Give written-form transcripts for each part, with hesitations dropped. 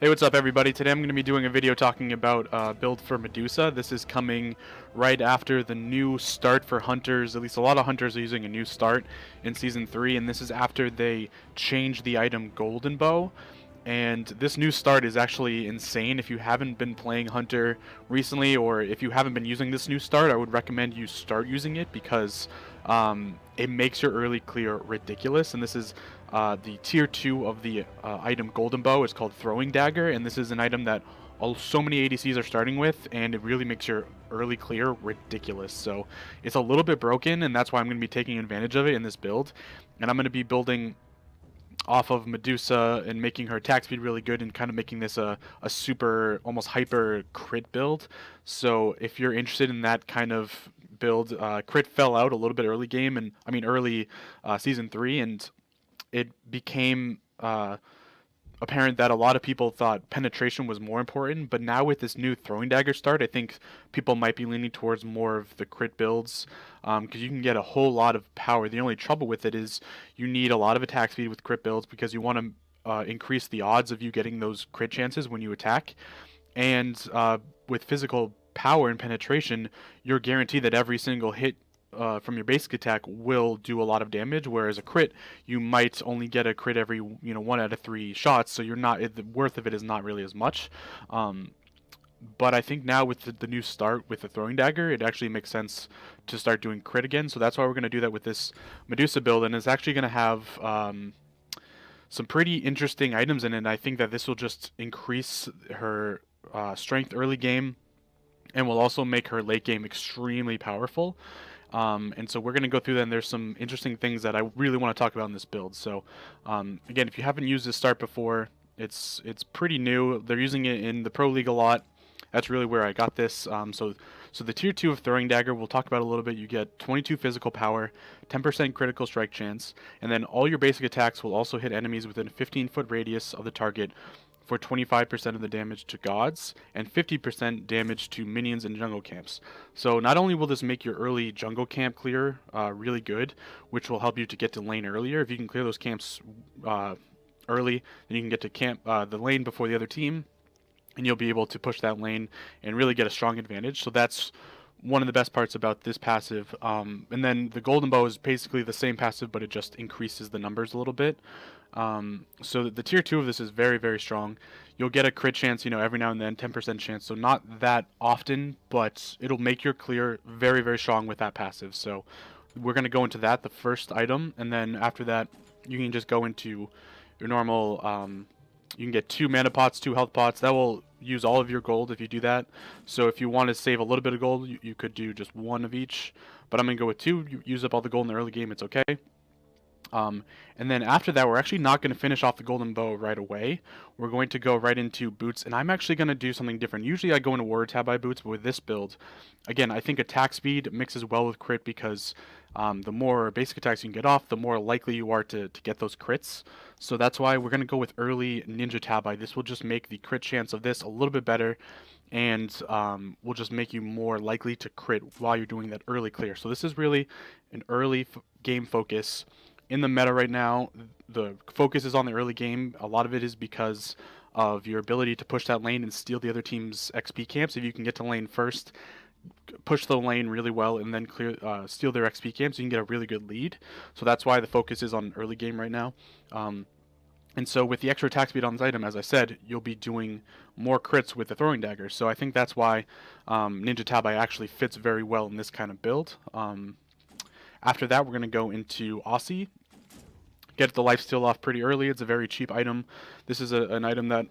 Hey, what's up everybody? Today I'm going to be doing a video talking about build for Medusa. This is coming right after the new start for hunters. At least a lot of hunters are using a new start in Season 3, and this is after they changed the item Golden Bow. And this new start is actually insane. If you haven't been playing Hunter recently, or if you haven't been using this new start, I would recommend you start using it because it makes your early clear ridiculous. And this is the tier 2 of the item Golden Bow. It's called Throwing Dagger, and this is an item that so many ADCs are starting with, and it really makes your early clear ridiculous. So it's a little bit broken, and that's why I'm going to be taking advantage of it in this build. And I'm going to be building off of Medusa and making her attack speed really good and kind of making this a super, almost hyper crit build. So if you're interested in that kind of build, crit fell out a little bit early game, and I mean early Season 3, and it became apparent that a lot of people thought penetration was more important, but now with this new throwing dagger start, I think people might be leaning towards more of the crit builds because you can get a whole lot of power. The only trouble with it is you need a lot of attack speed with crit builds because you want to increase the odds of you getting those crit chances when you attack. And with physical power and penetration, you're guaranteed that every single hit from your basic attack will do a lot of damage, whereas a crit, you might only get a crit every 1 out of 3 shots, so you're not, the worth of it is not really as much. But I think now with the new start with the throwing dagger, it actually makes sense to start doing crit again. So that's why we're going to do that with this Medusa build, and it's actually going to have some pretty interesting items in it. And I think that this will just increase her strength early game, and will also make her late game extremely powerful. And so we're going to go through that, and there's some interesting things that I really want to talk about in this build. So again, if you haven't used this start before, it's pretty new. They're using it in the Pro League a lot. That's really where I got this. So the tier 2 of Throwing Dagger, we'll talk about a little bit. You get 22 physical power, 10% critical strike chance, and then all your basic attacks will also hit enemies within a 15-foot radius of the target for 25% of the damage to gods and 50% damage to minions and jungle camps. So not only will this make your early jungle camp clear really good, which will help you to get to lane earlier. If you can clear those camps early, then you can get to the lane before the other team, and you'll be able to push that lane and really get a strong advantage. So that's one of the best parts about this passive. And then the Golden Bow is basically the same passive, but it just increases the numbers a little bit. So the tier 2 of this is very, very strong. You'll get a crit chance, every now and then, 10% chance. So not that often, but it'll make your clear very, very strong with that passive. So we're going to go into that, the first item, and then after that, you can just go into your normal, you can get 2 mana pots, 2 health pots. That will use all of your gold if you do that. So if you want to save a little bit of gold, you could do just 1 of each. But I'm going to go with 2. You use up all the gold in the early game, it's okay. And then after that, we're actually not going to finish off the Golden Bow right away. We're going to go right into boots, and I'm actually going to do something different. Usually I go into Warrior Tab by boots, but with this build, again, I think attack speed mixes well with crit because the more basic attacks you can get off, the more likely you are to get those crits. So that's why we're going to go with early Ninja Tabi. This will just make the crit chance of this a little bit better, and will just make you more likely to crit while you're doing that early clear. So this is really an early game focus. In the meta right now, the focus is on the early game. A lot of it is because of your ability to push that lane and steal the other team's XP camps. If you can get to lane first, push the lane really well, and then steal their XP camps, you can get a really good lead. So that's why the focus is on early game right now. And so with the extra attack speed on this item, as I said, you'll be doing more crits with the throwing dagger. So I think that's why Ninja Tabi actually fits very well in this kind of build. After that, we're going to go into Aussie. Get the lifesteal off pretty early. It's a very cheap item. This is an item that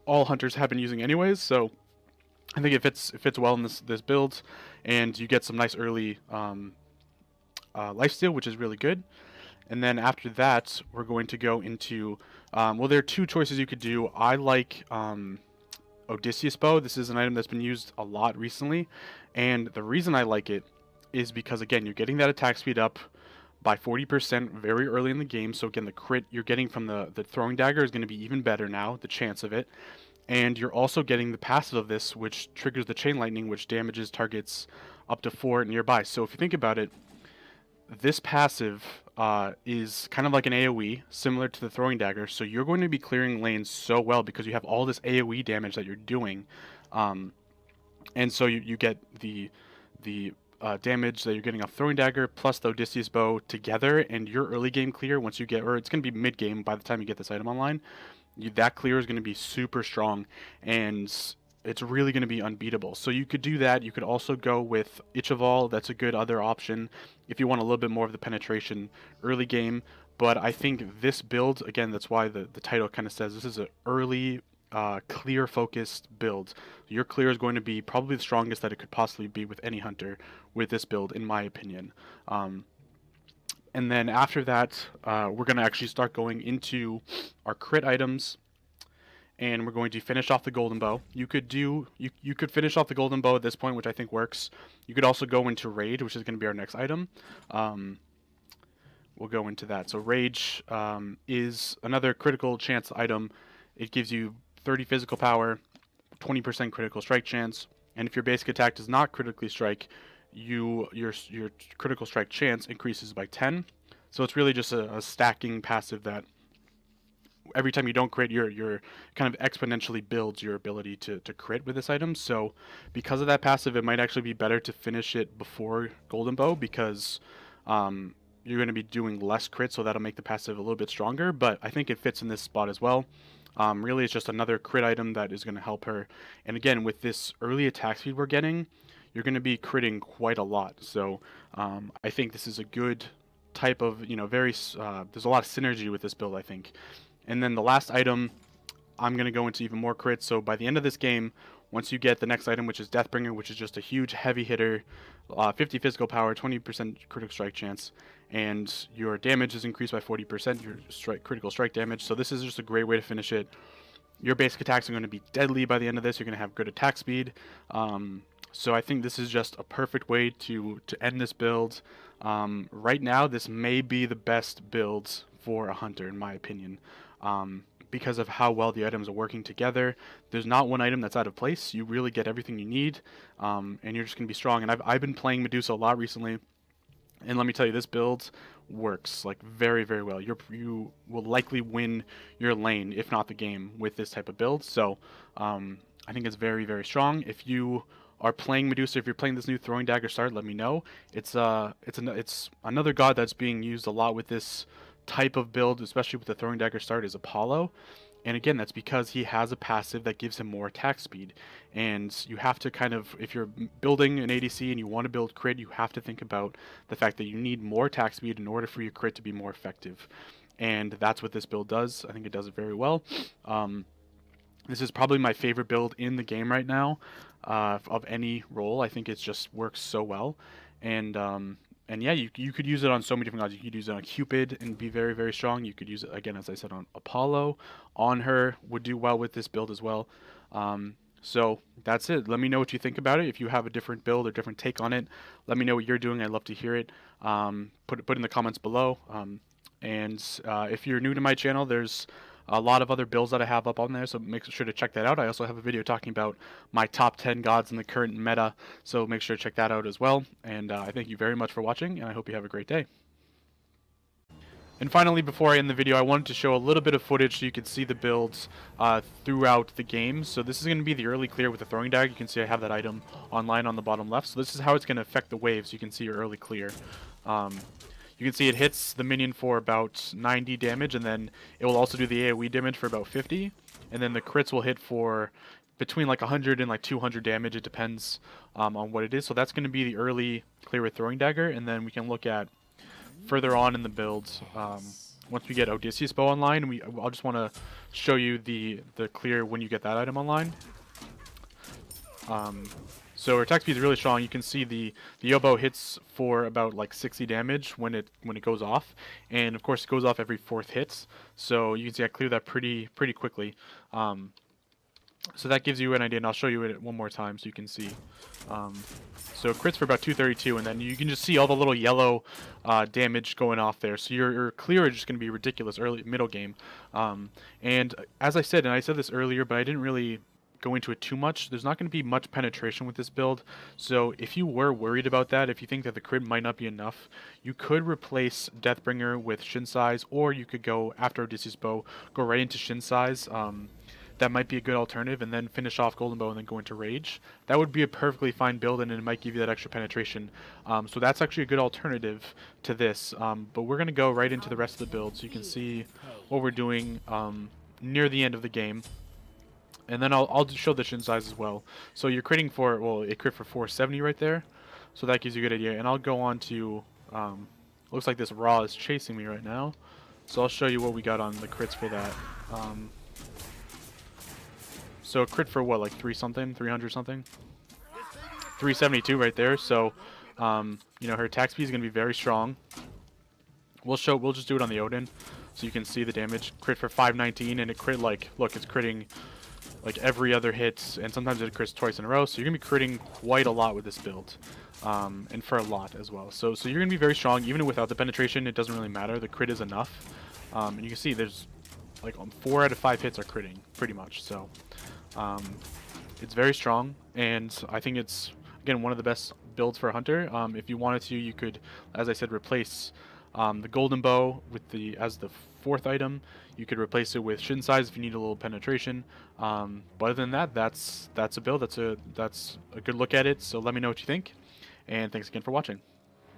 all hunters have been using anyways, so I think it fits well in this build, and you get some nice early lifesteal, which is really good. And then after that, we're going to go into, well, there are 2 choices you could do. I like Odysseus Bow. This is an item that's been used a lot recently, and the reason I like it is because, again, you're getting that attack speed up by 40% very early in the game. So again, the crit you're getting from the throwing dagger is going to be even better now, the chance of it. And you're also getting the passive of this, which triggers the chain lightning, which damages targets up to 4 nearby. So if you think about it, this passive is kind of like an AoE, similar to the throwing dagger. So you're going to be clearing lanes so well because you have all this AoE damage that you're doing, um, and so you get the damage that you're getting off throwing dagger plus the Odysseus bow together, and your early game clear once you get, or it's going to be mid game by the time you get this item online. That clear is going to be super strong, and it's really going to be unbeatable. So you could do that. You could also go with Itch of All. That's a good other option if you want a little bit more of the penetration early game. But I think this build, again, that's why the title kind of says this is an early clear focused build. Your clear is going to be probably the strongest that it could possibly be with any hunter with this build, in my opinion. And then after that, we're going to actually start going into our crit items, and we're going to finish off the golden bow. You could finish off the golden bow at this point, which I think works. You could also go into rage, which is going to be our next item. We'll go into that. So rage is another critical chance item. It gives you 30 physical power, 20% critical strike chance, and if your basic attack does not critically strike, your critical strike chance increases by 10. So it's really just a stacking passive that every time you don't crit, your kind of exponentially builds your ability to crit with this item. So because of that passive, it might actually be better to finish it before golden bow, because you're going to be doing less crit, so that'll make the passive a little bit stronger. But I think it fits in this spot as well. Really, it's just another crit item that is going to help her. And again, with this early attack speed we're getting, you're going to be critting quite a lot. So I think this is a good type of, there's a lot of synergy with this build, I think. And then the last item, I'm going to go into even more crits. So by the end of this game, once you get the next item, which is Deathbringer, which is just a huge heavy hitter, 50 physical power, 20% critical strike chance, and your damage is increased by 40%, your critical strike damage. So this is just a great way to finish it. Your basic attacks are going to be deadly by the end of this. You're going to have good attack speed. So I think this is just a perfect way to end this build. Right now, this may be the best build for a hunter, in my opinion. Because of how well the items are working together. There's not one item that's out of place. You really get everything you need, and you're just going to be strong. And I've been playing Medusa a lot recently, and let me tell you, this build works like very, very well. You will likely win your lane, if not the game, with this type of build. So I think it's very, very strong. If you are playing Medusa, if you're playing this new throwing dagger start, let me know. It's another god that's being used a lot with this type of build, especially with the throwing dagger start, is Apollo. And again, that's because he has a passive that gives him more attack speed. And you have to kind of, if you're building an ADC and you want to build crit, you have to think about the fact that you need more attack speed in order for your crit to be more effective. And that's what this build does. I think it does it very well. This is probably my favorite build in the game right now, of any role. I think it just works so well. And yeah, you could use it on so many different gods. You could use it on Cupid and be very, very strong. You could use it, again, as I said, on Apollo. On her would do well with this build as well. So that's it. Let me know what you think about it. If you have a different build or different take on it, let me know what you're doing. I'd love to hear it. Put in the comments below. And if you're new to my channel, there's a lot of other builds that I have up on there, so make sure to check that out. I also have a video talking about my top 10 gods in the current meta, so make sure to check that out as well. And I thank you very much for watching, and I hope you have a great day. And finally, before I end the video, I wanted to show a little bit of footage so you can see the builds throughout the game. So this is going to be the early clear with the throwing dagger. You can see I have that item online on the bottom left. So this is how it's going to affect the waves. You can see your early clear. You can see it hits the minion for about 90 damage, and then it will also do the AoE damage for about 50. And then the crits will hit for between like 100 and like 200 damage. It depends on what it is. So that's going to be the early clear with throwing dagger. And then we can look at further on in the builds. Once we get Odysseus bow online, I'll just want to show you the clear when you get that item online. So our attack speed is really strong. You can see the oboe hits for about like 60 damage when it goes off, and of course it goes off every 4th hit. So you can see I clear that pretty quickly. So that gives you an idea, and I'll show you it one more time so you can see. So it crits for about 232, and then you can just see all the little yellow damage going off there. So your clear is just going to be ridiculous middle game. And as I said, and I said this earlier, but I didn't really go into it too much. There's not going to be much penetration with this build, so if you were worried about that, if you think that the crit might not be enough, you could replace Deathbringer with Shin Size, or you could go after Odysseus Bow, go right into Shin Size. That might be a good alternative, and then finish off Golden Bow and then go into Rage. That would be a perfectly fine build, and it might give you that extra penetration. So that's actually a good alternative to this. But we're going to go right into the rest of the build, so you can see what we're doing near the end of the game. And then I'll show the Shin Size as well. So you're critting for, well, it crit for 470 right there. So that gives you a good idea. And I'll go on to, looks like this Raw is chasing me right now. So I'll show you what we got on the crits for that. So crit for what, like 300 something? 372 right there. So, you know, her attack speed is going to be very strong. We'll just do it on the Odin, so you can see the damage. Crit for 519, and it crit like, look, it's critting like every other hit, and sometimes it crits twice in a row. So you're going to be critting quite a lot with this build, and for a lot as well. So you're going to be very strong, even without the penetration. It doesn't really matter. The crit is enough, and you can see there's like 4 out of 5 hits are critting pretty much. So. It's very strong, and I think it's, again, one of the best builds for a hunter. If you wanted to, you could, as I said, replace the Golden Bow with as the 4th item. You could replace it with Shin Size if you need a little penetration. But other than that, that's a build. That's a good look at it. So let me know what you think, and thanks again for watching.